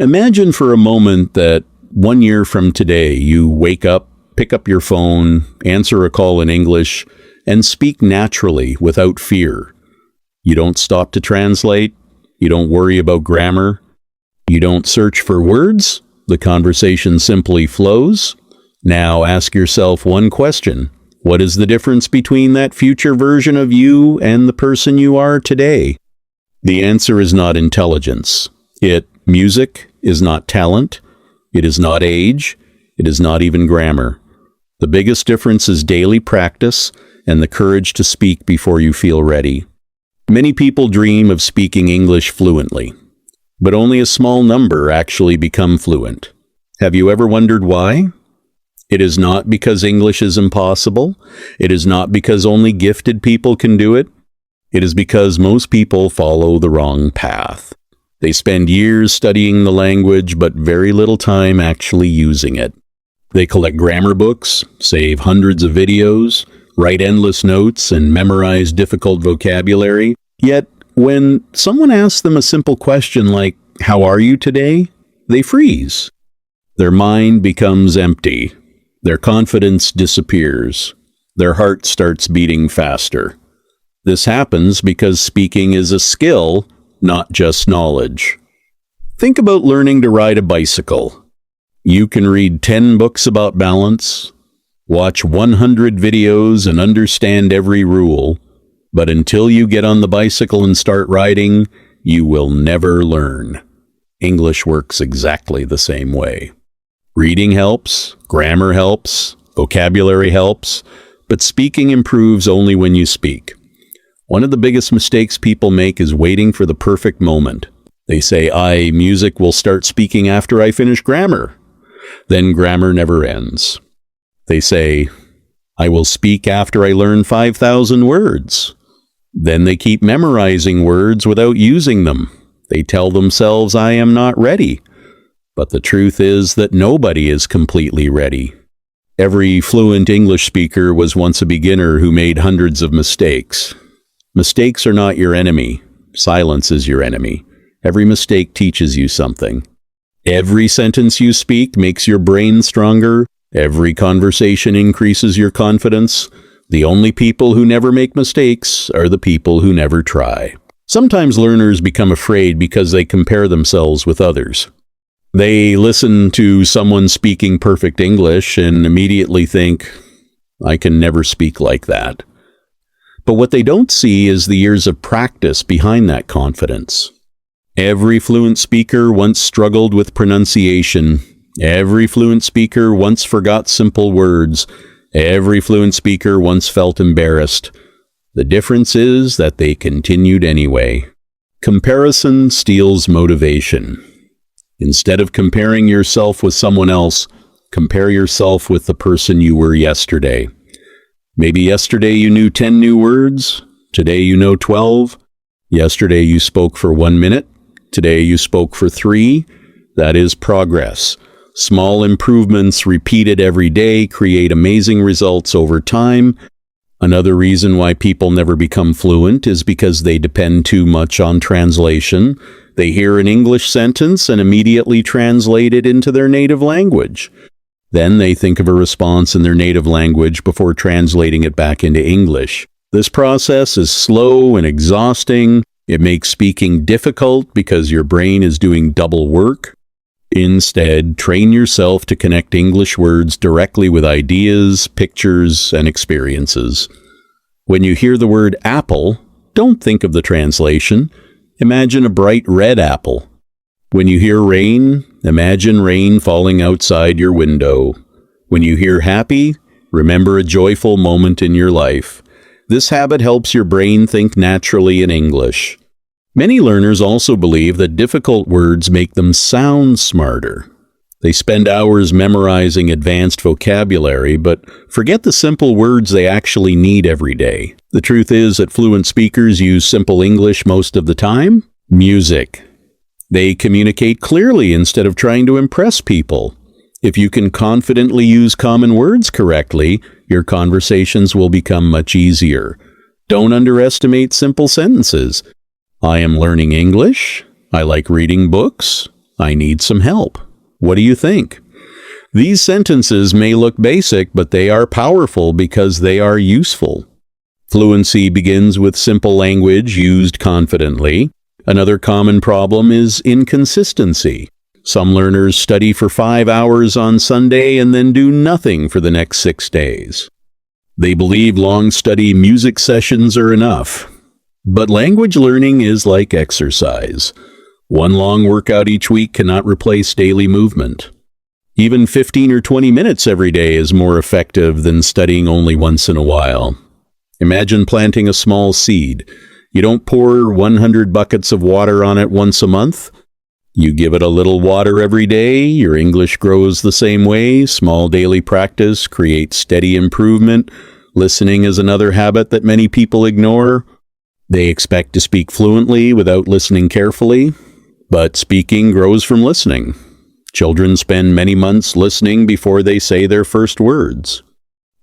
Imagine for a moment that 1 year from today, you wake up, pick up your phone, answer a call in English, and speak naturally without fear. You don't stop to translate. You don't worry about grammar. You don't search for words. The conversation simply flows. Now ask yourself one question. What is the difference between that future version of you and the person you are today? The answer is not intelligence. Music is not talent. It is not age. It is not even grammar. The biggest difference is daily practice and the courage to speak before you feel ready. Many people dream of speaking English fluently, but only a small number actually become fluent. Have you ever wondered why? It is not because English is impossible. It is not because only gifted people can do it. It is because most people follow the wrong path. They spend years studying the language, but very little time actually using it. They collect grammar books, save hundreds of videos, write endless notes, and memorize difficult vocabulary. Yet, when someone asks them a simple question like, "How are you today?" they freeze. Their mind becomes empty. Their confidence disappears. Their heart starts beating faster. This happens because speaking is a skill, not just knowledge. Think about learning to ride a bicycle. You can read 10 books about balance, watch 100 videos and understand every rule, but until you get on the bicycle and start riding, you will never learn. English works exactly the same way. Reading helps, grammar helps, vocabulary helps, but speaking improves only when you speak. One of the biggest mistakes people make is waiting for the perfect moment. They say, music will start speaking after I finish grammar. Then grammar never ends. They say, I will speak after I learn 5,000 words. Then they keep memorizing words without using them. They tell themselves, I am not ready. But the truth is that nobody is completely ready. Every fluent English speaker was once a beginner who made hundreds of mistakes. Mistakes are not your enemy. Silence is your enemy. Every mistake teaches you something. Every sentence you speak makes your brain stronger. Every conversation increases your confidence. The only people who never make mistakes are the people who never try. Sometimes learners become afraid because they compare themselves with others. They listen to someone speaking perfect English and immediately think, I can never speak like that. But what they don't see is the years of practice behind that confidence. Every fluent speaker once struggled with pronunciation. Every fluent speaker once forgot simple words. Every fluent speaker once felt embarrassed. The difference is that they continued anyway. Comparison steals motivation. Instead of comparing yourself with someone else, compare yourself with the person you were yesterday. Maybe yesterday you knew 10 new words. Today you know 12. Yesterday you spoke for 1 minute. Today you spoke for 3. That is progress. Small improvements repeated every day create amazing results over time. Another reason why people never become fluent is because they depend too much on translation. They hear an English sentence and immediately translate it into their native language. Then they think of a response in their native language before translating it back into English. This process is slow and exhausting. It makes speaking difficult because your brain is doing double work. Instead, train yourself to connect English words directly with ideas, pictures, and experiences. When you hear the word apple, don't think of the translation. Imagine a bright red apple. When you hear rain, imagine rain falling outside your window. When you hear happy, remember a joyful moment in your life. This habit helps your brain think naturally in English. Many learners also believe that difficult words make them sound smarter. They spend hours memorizing advanced vocabulary, but forget the simple words they actually need every day. The truth is that fluent speakers use simple English most of the time. Music. They communicate clearly instead of trying to impress people. If you can confidently use common words correctly, your conversations will become much easier. Don't underestimate simple sentences. I am learning English. I like reading books. I need some help. What do you think? These sentences may look basic, but they are powerful because they are useful. Fluency begins with simple language used confidently. Another common problem is inconsistency. Some learners study for 5 hours on Sunday and then do nothing for the next 6 days. They believe long study music sessions are enough. But language learning is like exercise. One long workout each week cannot replace daily movement. Even 15 or 20 minutes every day is more effective than studying only once in a while. Imagine planting a small seed. You don't pour 100 buckets of water on it once a month. You give it a little water every day. Your English grows the same way. Small daily practice creates steady improvement. Listening is another habit that many people ignore. They expect to speak fluently without listening carefully, but speaking grows from listening. Children spend many months listening before they say their first words.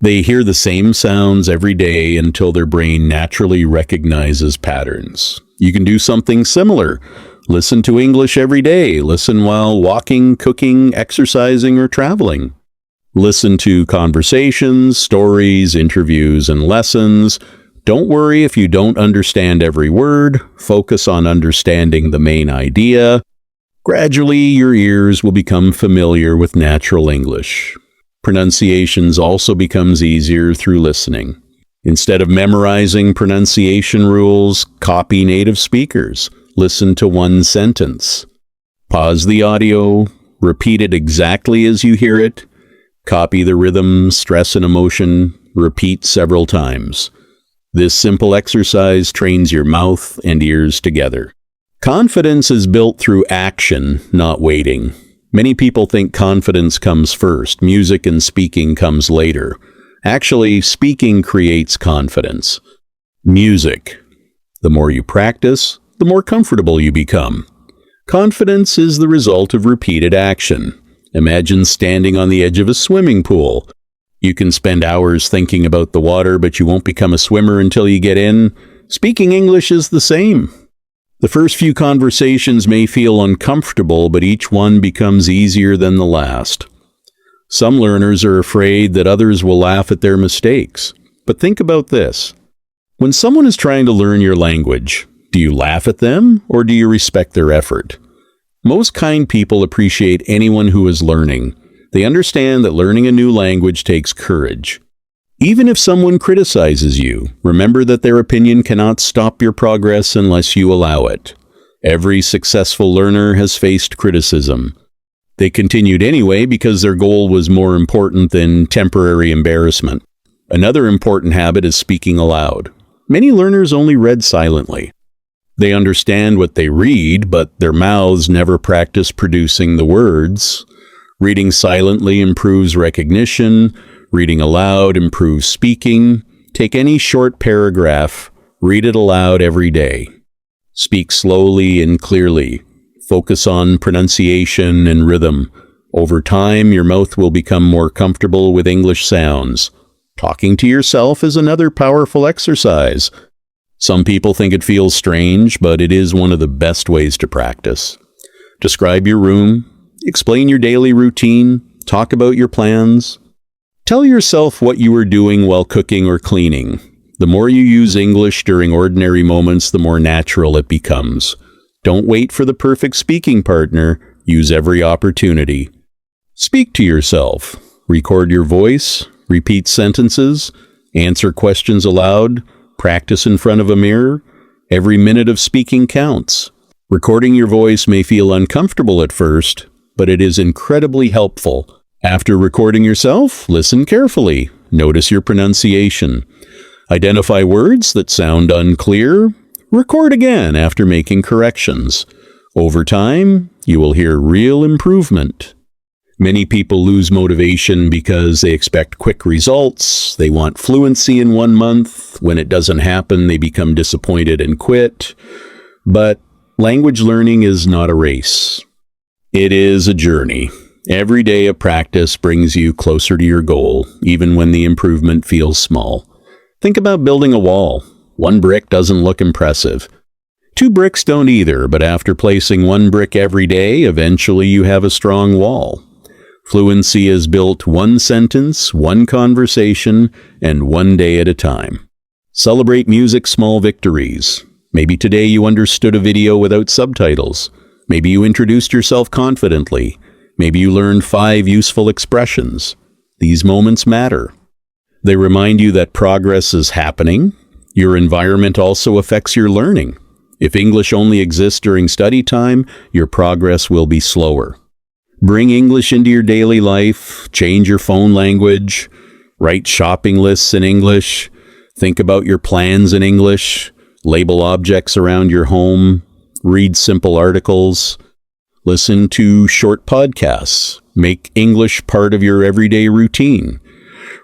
They hear the same sounds every day until their brain naturally recognizes patterns. You can do something similar. Listen to English every day. Listen while walking, cooking, exercising, or traveling. Listen to conversations, stories, interviews, and lessons. Don't worry if you don't understand every word. Focus on understanding the main idea. Gradually, your ears will become familiar with natural English. Pronunciations also becomes easier through listening. Instead of memorizing pronunciation rules, copy native speakers. Listen to one sentence. Pause the audio. Repeat it exactly as you hear it. Copy the rhythm, stress, and emotion. Repeat several times. This simple exercise trains your mouth and ears together. Confidence is built through action, not waiting. Many people think confidence comes first, music and speaking comes later. Actually, speaking creates confidence. Music. The more you practice, the more comfortable you become. Confidence is the result of repeated action. Imagine standing on the edge of a swimming pool. You can spend hours thinking about the water, but you won't become a swimmer until you get in. Speaking English is the same. The first few conversations may feel uncomfortable, but each one becomes easier than the last. Some learners are afraid that others will laugh at their mistakes. But think about this. When someone is trying to learn your language, do you laugh at them or do you respect their effort? Most kind people appreciate anyone who is learning. They understand that learning a new language takes courage. Even if someone criticizes you, remember that their opinion cannot stop your progress unless you allow it. Every successful learner has faced criticism. They continued anyway because their goal was more important than temporary embarrassment. Another important habit is speaking aloud. Many learners only read silently. They understand what they read, but their mouths never practice producing the words. Reading silently improves recognition. Reading aloud improves speaking. Take any short paragraph, read it aloud every day. Speak slowly and clearly. Focus on pronunciation and rhythm. Over time, your mouth will become more comfortable with English sounds. Talking to yourself is another powerful exercise. Some people think it feels strange, but it is one of the best ways to practice. Describe your room. Explain your daily routine. Talk about your plans. Tell yourself what you are doing while cooking or cleaning. The more you use English during ordinary moments, the more natural it becomes. Don't wait for the perfect speaking partner. Use every opportunity. Speak to yourself. Record your voice. Repeat sentences. Answer questions aloud. Practice in front of a mirror. Every minute of speaking counts. Recording your voice may feel uncomfortable at first, but it is incredibly helpful. After recording yourself, listen carefully. Notice your pronunciation. Identify words that sound unclear. Record again after making corrections. Over time, you will hear real improvement. Many people lose motivation because they expect quick results. They want fluency in 1 month. When it doesn't happen, they become disappointed and quit. But language learning is not a race. It is a journey. Every day of practice brings you closer to your goal, even when the improvement feels small. Think about building a wall. One brick doesn't look impressive. Two bricks don't either, but after placing one brick every day, eventually you have a strong wall. Fluency is built one sentence, one conversation, and one day at a time. Celebrate music's small victories. Maybe today you understood a video without subtitles. Maybe you introduced yourself confidently. Maybe you learned 5 useful expressions. These moments matter. They remind you that progress is happening. Your environment also affects your learning. If English only exists during study time, your progress will be slower. Bring English into your daily life, change your phone language, write shopping lists in English, think about your plans in English, label objects around your home, read simple articles, listen to short podcasts, make English part of your everyday routine.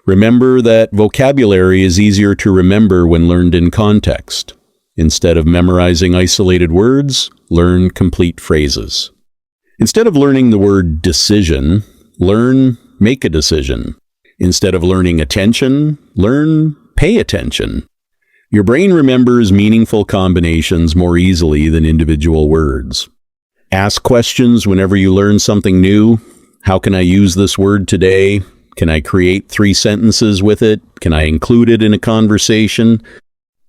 Remember that vocabulary is easier to remember when learned in context. Instead of memorizing isolated words, learn complete phrases. Instead of learning the word decision, learn make a decision. Instead of learning attention, learn pay attention. Your brain remembers meaningful combinations more easily than individual words. Ask questions whenever you learn something new. How can I use this word today? Can I create 3 sentences with it? Can I include it in a conversation?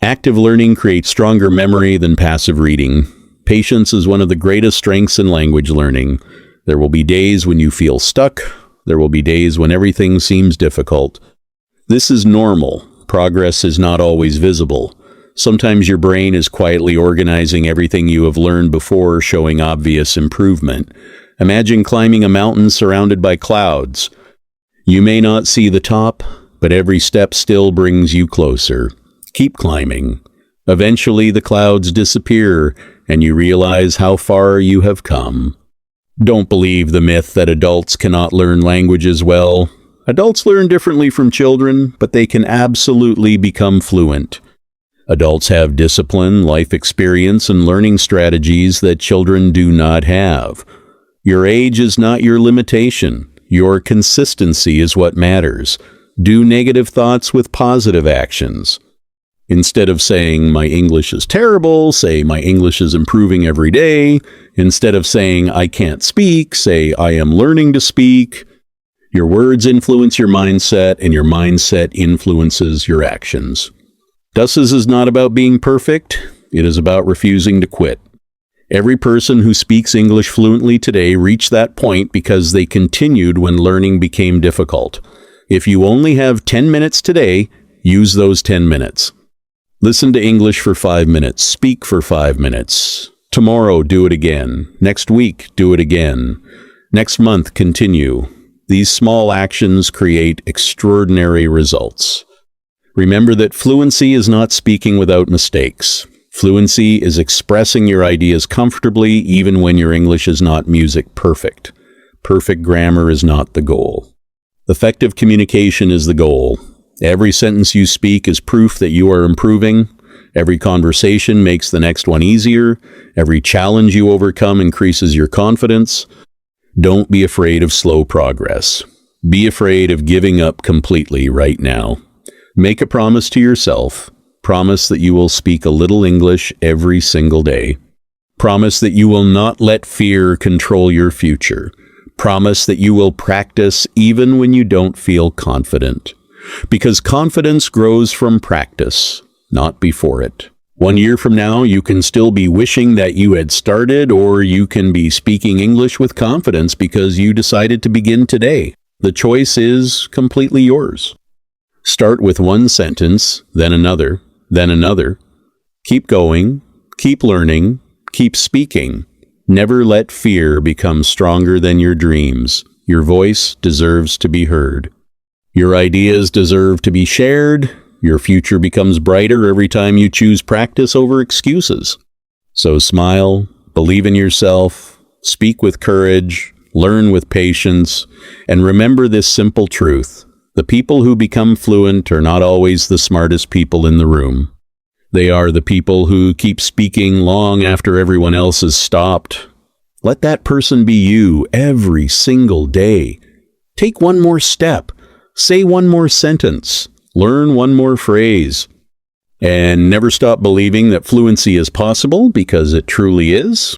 Active learning creates stronger memory than passive reading. Patience is one of the greatest strengths in language learning. There will be days when you feel stuck. There will be days when everything seems difficult. This is normal. Progress is not always visible. Sometimes your brain is quietly organizing everything you have learned before, showing obvious improvement. Imagine climbing a mountain surrounded by clouds. You may not see the top, but every step still brings you closer. Keep climbing. Eventually the clouds disappear, and you realize how far you have come. Don't believe the myth that adults cannot learn languages well. Adults learn differently from children, but they can absolutely become fluent. Adults have discipline, life experience, and learning strategies that children do not have. Your age is not your limitation. Your consistency is what matters. Do negative thoughts with positive actions. Instead of saying, my English is terrible, say, my English is improving every day. Instead of saying, I can't speak, say, I am learning to speak. Your words influence your mindset, and your mindset influences your actions. Dusses is not about being perfect. It is about refusing to quit. Every person who speaks English fluently today reached that point because they continued when learning became difficult. If you only have 10 minutes today, use those 10 minutes. Listen to English for 5 minutes. Speak for 5 minutes. Tomorrow, do it again. Next week, do it again. Next month, continue. These small actions create extraordinary results. Remember that fluency is not speaking without mistakes. Fluency is expressing your ideas comfortably even when your English is not music perfect. Perfect grammar is not the goal. Effective communication is the goal. Every sentence you speak is proof that you are improving. Every conversation makes the next one easier. Every challenge you overcome increases your confidence. Don't be afraid of slow progress. Be afraid of giving up completely right now. Make a promise to yourself. Promise that you will speak a little English every single day. Promise that you will not let fear control your future. Promise that you will practice even when you don't feel confident. Because confidence grows from practice, not before it. 1 year from now, you can still be wishing that you had started, or you can be speaking English with confidence because you decided to begin today. The choice is completely yours. Start with one sentence, then another, then another. Keep going, keep learning, keep speaking. Never let fear become stronger than your dreams. Your voice deserves to be heard. Your ideas deserve to be shared. Your future becomes brighter every time you choose practice over excuses. So smile, believe in yourself, speak with courage, learn with patience, and remember this simple truth. The people who become fluent are not always the smartest people in the room. They are the people who keep speaking long after everyone else has stopped. Let that person be you every single day. Take one more step. Say one more sentence. Learn one more phrase. And never stop believing that fluency is possible, because it truly is.